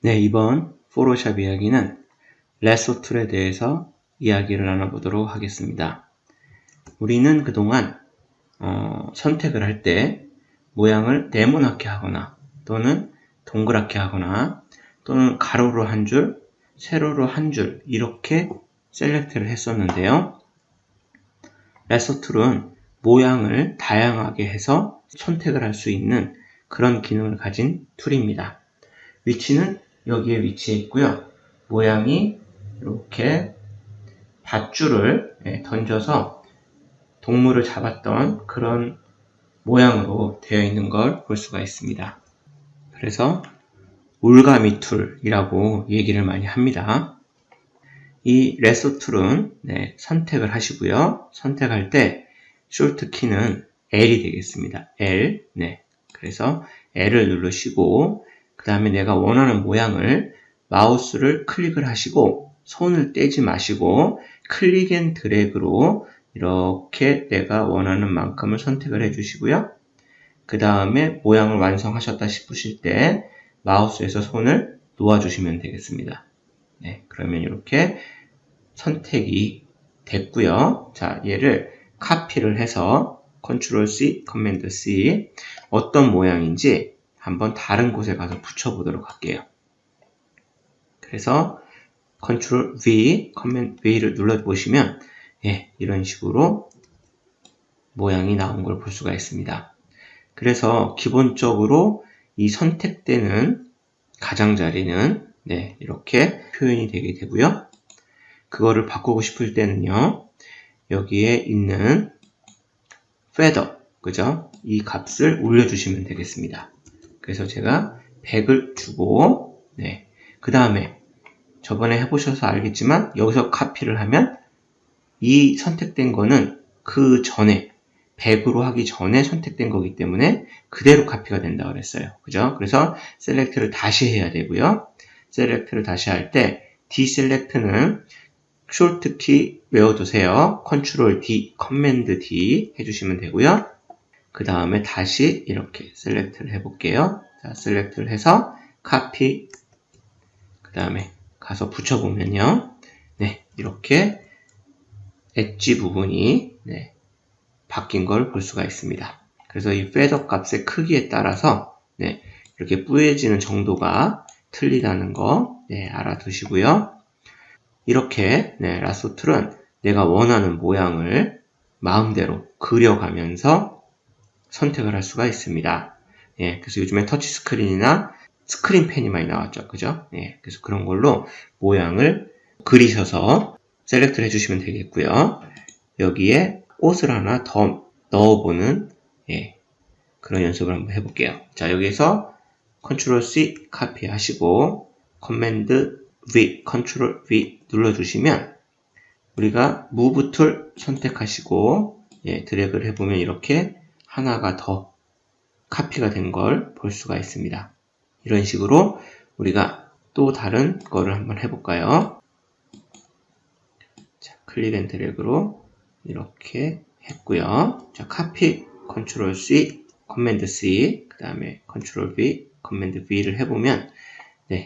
네, 이번 포토샵 이야기는 레소 툴에 대해서 이야기를 나눠보도록 하겠습니다. 우리는 그동안 선택을 할 때 모양을 네모나게 하거나 또는 동그랗게 하거나 또는 가로로 한 줄, 세로로 한 줄 이렇게 셀렉트를 했었는데요. 레소 툴은 모양을 다양하게 해서 선택을 할 수 있는 그런 기능을 가진 툴입니다. 위치는 여기에 위치해 있고요. 모양이 이렇게 밧줄을 던져서 동물을 잡았던 그런 모양으로 되어 있는 걸 볼 수가 있습니다. 그래서 올가미 툴이라고 얘기를 많이 합니다. 이 레소 툴은 선택을 하시고요. 선택할 때 숄트 키는 L이 되겠습니다. L. 그래서 L을 누르시고 그 다음에 내가 원하는 모양을 마우스를 클릭을 하시고 손을 떼지 마시고 클릭 앤 드래그로 이렇게 내가 원하는 만큼을 선택을 해주시고요. 그 다음에 모양을 완성하셨다 싶으실 때 마우스에서 손을 놓아주시면 되겠습니다. 그러면 이렇게 선택이 됐고요. 자, 얘를 카피를 해서 컨트롤 C, 커맨드 C 어떤 모양인지 한번 다른 곳에 가서 붙여보도록 할게요. 그래서 컨트롤 V, 커맨드 V를 눌러보시면 이런 식으로 모양이 나온 걸 볼 수가 있습니다. 그래서 기본적으로 이 선택되는 가장자리는 이렇게 표현이 되게 되고요. 그거를 바꾸고 싶을 때는요. 여기에 있는 feather, 그죠? 이 값을 올려주시면 되겠습니다. 그래서 제가 100을 주고 그 다음에 저번에 해보셔서 알겠지만 여기서 카피를 하면 이 선택된 거는 그 전에 100으로 하기 전에 선택된 거기 때문에 그대로 카피가 된다고 그랬어요. 그죠? 그래서 셀렉트를 다시 해야 되고요. 셀렉트를 다시 할 때 디셀렉트는 숄트 키 외워두세요. 컨트롤 D, 커맨드 D 해주시면 되고요. 그 다음에 다시 이렇게 셀렉트를 해볼게요. 자, 셀렉트를 해서 카피, 그 다음에 가서 붙여보면요. 이렇게 엣지 부분이 바뀐 걸 볼 수가 있습니다. 그래서 이 feather 값의 크기에 따라서 이렇게 뿌얘지는 정도가 틀리다는 거 알아두시고요. 이렇게 라소 툴은 내가 원하는 모양을 마음대로 그려가면서 선택을 할 수가 있습니다. 그래서 요즘에 터치스크린이나 스크린펜이 많이 나왔죠. 그죠? 그래서 그런 걸로 모양을 그리셔서 셀렉트를 해주시면 되겠고요. 여기에 옷을 하나 더 넣어보는 그런 연습을 한번 해볼게요. 자, 여기에서 컨트롤 C 카피 하시고 커맨드 V, 컨트롤 V 눌러주시면 우리가 무브 툴 선택하시고 드래그를 해보면 이렇게 하나가 더 카피가 된 걸 볼 수가 있습니다. 이런 식으로 우리가 또 다른 거를 한번 해볼까요? 자, 클릭 앤 드래그로 이렇게 했고요. 자, 카피 컨트롤 C, 커맨드 C, 그 다음에 컨트롤 V, 커맨드 V를 해보면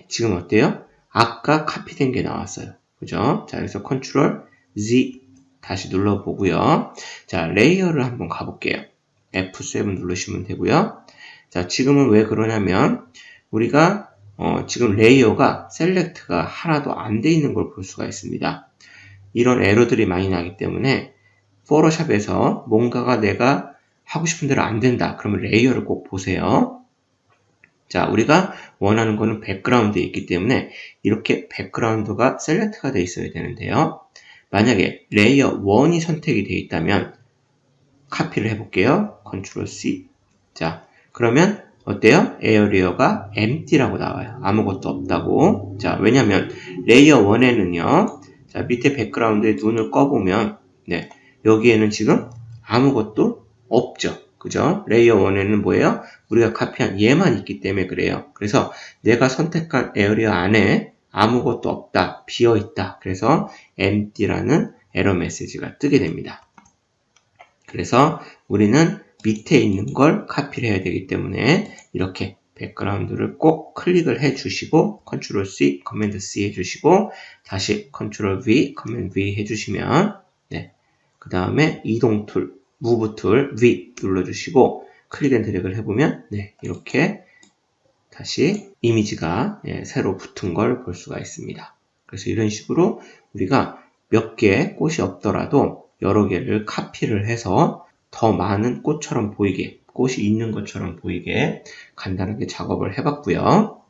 지금 어때요? 아까 카피된 게 나왔어요. 그죠? 자, 그래서 컨트롤 Z 다시 눌러보고요. 자, 레이어를 한번 가볼게요. F7 누르시면 되고요. 자, 지금은 왜 그러냐면 우리가 지금 레이어가 셀렉트가 하나도 안 돼 있는 걸 볼 수가 있습니다. 이런 에러들이 많이 나기 때문에 포토샵에서 뭔가가 내가 하고 싶은 대로 안 된다. 그러면 레이어를 꼭 보세요. 자, 우리가 원하는 거는 백그라운드에 있기 때문에 이렇게 백그라운드가 셀렉트가 되어 있어야 되는데요. 만약에 레이어 1이 선택이 되어 있다면 카피를 해볼게요. 컨트롤 C. 자, 그러면 어때요? 에어리어가 empty라고 나와요. 아무것도 없다고. 자, 왜냐면 레이어 1에는요. 자, 밑에 백그라운드에 눈을 꺼보면 여기에는 지금 아무것도 없죠. 그죠? 레이어 1에는 뭐예요? 우리가 카피한 얘만 있기 때문에 그래요. 그래서 내가 선택한 에어리어 안에 아무것도 없다, 비어있다. 그래서 empty라는 에러 메시지가 뜨게 됩니다. 그래서 우리는 밑에 있는 걸 카피를 해야 되기 때문에 이렇게 백그라운드를 꼭 클릭을 해 주시고 컨트롤 C, 커맨드 C 해 주시고 다시 컨트롤 V, 커맨드 V 해 주시면 네. 그 다음에 이동 툴, 무브 툴 V 눌러 주시고 클릭 앤 드래그를 해보면 네. 이렇게 다시 이미지가 새로 붙은 걸 볼 수가 있습니다. 그래서 이런 식으로 우리가 몇 개 꽃이 없더라도 여러 개를 카피를 해서 더 많은 꽃처럼 보이게, 꽃이 있는 것처럼 보이게 간단하게 작업을 해봤고요.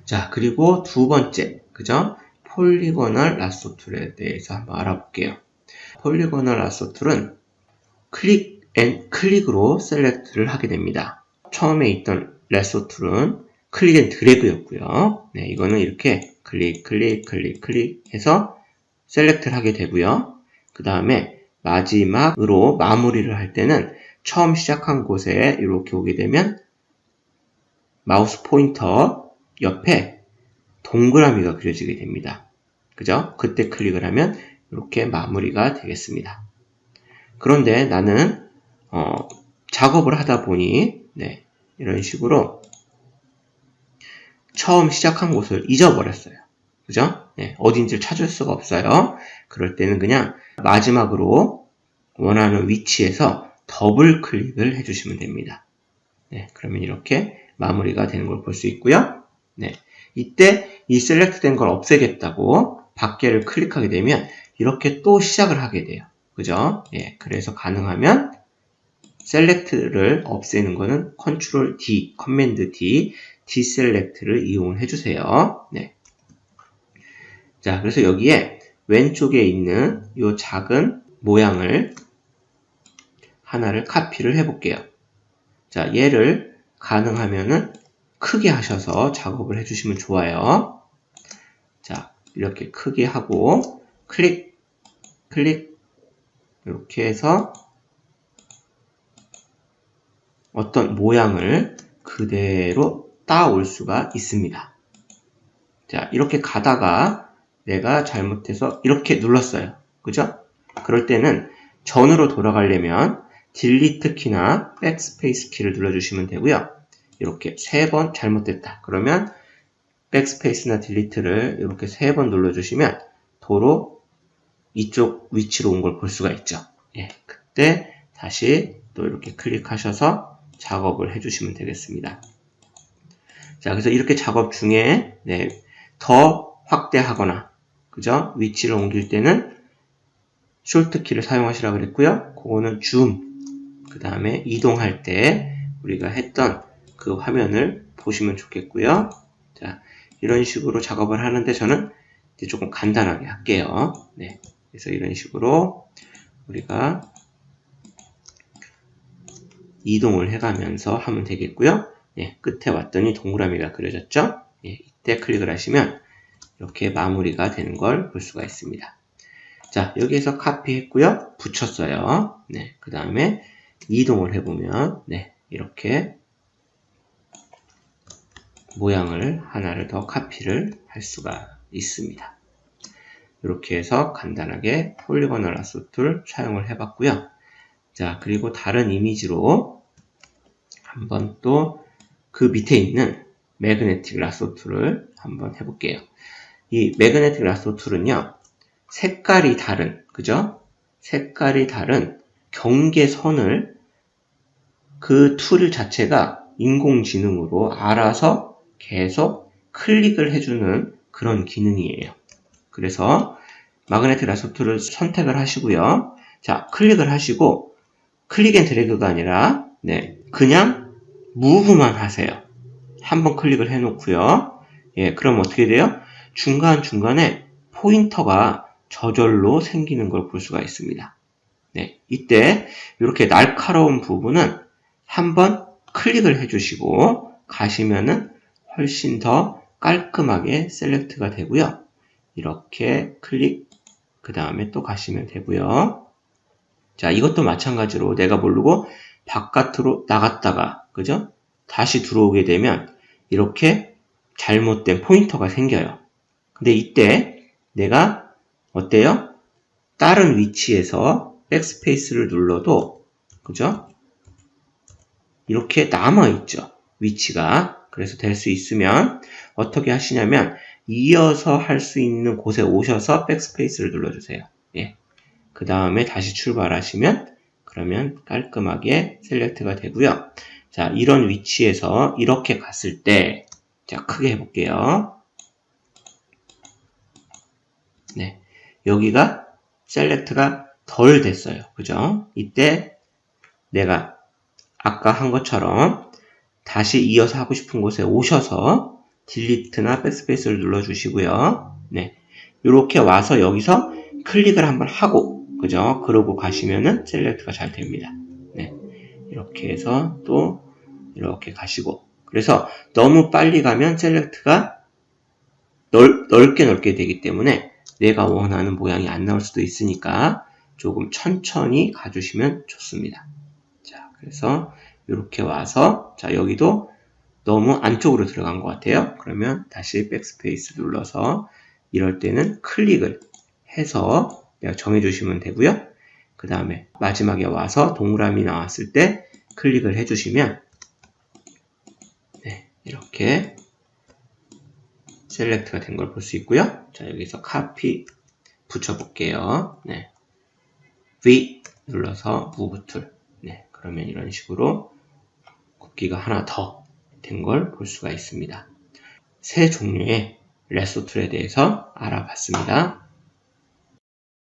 자, 그리고 두 번째, 그죠? 폴리고널 라쏘 툴에 대해서 한번 알아볼게요. 폴리고널 라쏘 툴은 클릭으로 셀렉트를 하게 됩니다. 처음에 있던 라쏘 툴은 클릭 앤 드래그였고요. 네, 이거는 이렇게 클릭 해서 셀렉트를 하게 되고요. 그 다음에 마지막으로 마무리를 할 때는 처음 시작한 곳에 이렇게 오게 되면 마우스 포인터 옆에 동그라미가 그려지게 됩니다. 그죠? 그때 클릭을 하면 이렇게 마무리가 되겠습니다. 그런데 나는 작업을 하다 보니 네, 이런 식으로 처음 시작한 곳을 잊어버렸어요. 그죠? 네, 어딘지를 찾을 수가 없어요. 그럴 때는 그냥 마지막으로 원하는 위치에서 더블 클릭을 해주시면 됩니다. 네, 그러면 이렇게 마무리가 되는 걸 볼 수 있고요. 네, 이때 이 셀렉트 된 걸 없애겠다고 밖에를 클릭하게 되면 이렇게 또 시작을 하게 돼요. 그죠? 예, 그래서 가능하면 셀렉트를 없애는 거는 컨트롤 D, 커맨드 D, 디셀렉트를 이용을 해주세요. 네. 자, 그래서 여기에 왼쪽에 있는 이 작은 모양을 하나를 카피를 해볼게요. 자, 얘를 가능하면은 크게 하셔서 작업을 해주시면 좋아요. 자, 이렇게 크게 하고 클릭 이렇게 해서 어떤 모양을 그대로 따올 수가 있습니다. 자, 이렇게 가다가 내가 잘못해서 이렇게 눌렀어요. 그죠? 그럴 때는 전으로 돌아가려면 딜리트 키나 백스페이스 키를 눌러주시면 되고요. 이렇게 3번 잘못됐다. 그러면 백스페이스나 딜리트를 이렇게 3번 눌러주시면 도로 이쪽 위치로 온 걸 볼 수가 있죠. 예, 그때 다시 또 이렇게 클릭하셔서 작업을 해주시면 되겠습니다. 자, 그래서 이렇게 작업 중에 더 확대하거나 그죠? 위치를 옮길 때는 Shift 키를 사용하시라고 그랬고요. 그거는 줌, 그 다음에 이동할 때 우리가 했던 그 화면을 보시면 좋겠고요. 자, 이런 식으로 작업을 하는데 저는 이제 조금 간단하게 할게요. 네, 그래서 이런 식으로 우리가 이동을 해가면서 하면 되겠고요. 예, 끝에 왔더니 동그라미가 그려졌죠? 예, 이때 클릭을 하시면 이렇게 마무리가 되는 걸 볼 수가 있습니다. 자, 여기에서 카피했고요. 붙였어요. 네, 그 다음에 이동을 해보면 네, 이렇게 모양을 하나를 더 카피를 할 수가 있습니다. 이렇게 해서 간단하게 폴리고널 라쏘 툴 사용을 해봤고요. 자, 그리고 다른 이미지로 한번 또 그 밑에 있는 매그네틱 라쏘 툴을 한번 해볼게요. 이 매그네틱 라쏘 툴은요, 색깔이 다른, 그죠? 색깔이 다른 경계선을 그 툴 자체가 인공지능으로 알아서 계속 클릭을 해주는 그런 기능이에요. 그래서 매그네틱 라쏘 툴을 선택을 하시고요. 자, 클릭을 하시고 클릭 앤 드래그가 아니라 그냥 무브만 하세요. 한번 클릭을 해놓고요. 예, 그럼 어떻게 돼요? 중간중간에 포인터가 저절로 생기는 걸 볼 수가 있습니다. 네, 이때 이렇게 날카로운 부분은 한번 클릭을 해주시고 가시면은 훨씬 더 깔끔하게 셀렉트가 되고요. 이렇게 클릭, 그 다음에 또 가시면 되고요. 자, 이것도 마찬가지로 내가 모르고 바깥으로 나갔다가, 그죠? 다시 들어오게 되면 이렇게 잘못된 포인터가 생겨요. 근데 이때 내가 어때요? 다른 위치에서 백스페이스를 눌러도, 그죠? 이렇게 남아있죠. 위치가. 그래서 될 수 있으면 어떻게 하시냐면 이어서 할 수 있는 곳에 오셔서 백스페이스를 눌러주세요. 예. 그 다음에 다시 출발하시면 그러면 깔끔하게 셀렉트가 되고요. 자, 이런 위치에서 이렇게 갔을 때, 자, 크게 해볼게요. 네. 여기가 셀렉트가 덜 됐어요. 그죠? 이때 내가 아까 한 것처럼 다시 이어서 하고 싶은 곳에 오셔서 딜리트나 백스페이스를 눌러주시고요. 네. 이렇게 와서 여기서 클릭을 한번 하고, 그죠? 그러고 가시면은 셀렉트가 잘 됩니다. 네. 이렇게 해서 또 이렇게 가시고. 그래서 너무 빨리 가면 셀렉트가 넓게 되기 때문에 내가 원하는 모양이 안 나올 수도 있으니까 조금 천천히 가주시면 좋습니다. 자, 그래서 이렇게 와서, 자, 여기도 너무 안쪽으로 들어간 것 같아요. 그러면 다시 백스페이스 눌러서 이럴 때는 클릭을 해서 내가 정해주시면 되고요. 그 다음에 마지막에 와서 동그라미 나왔을 때 클릭을 해주시면 네, 이렇게 셀렉트가 된 걸 볼 수 있고요. 자, 여기서 카피 붙여볼게요. 네. V 눌러서 무브 툴. 네, 그러면 이런 식으로 굽기가 하나 더 된 걸 볼 수가 있습니다. 세 종류의 레소 툴에 대해서 알아봤습니다.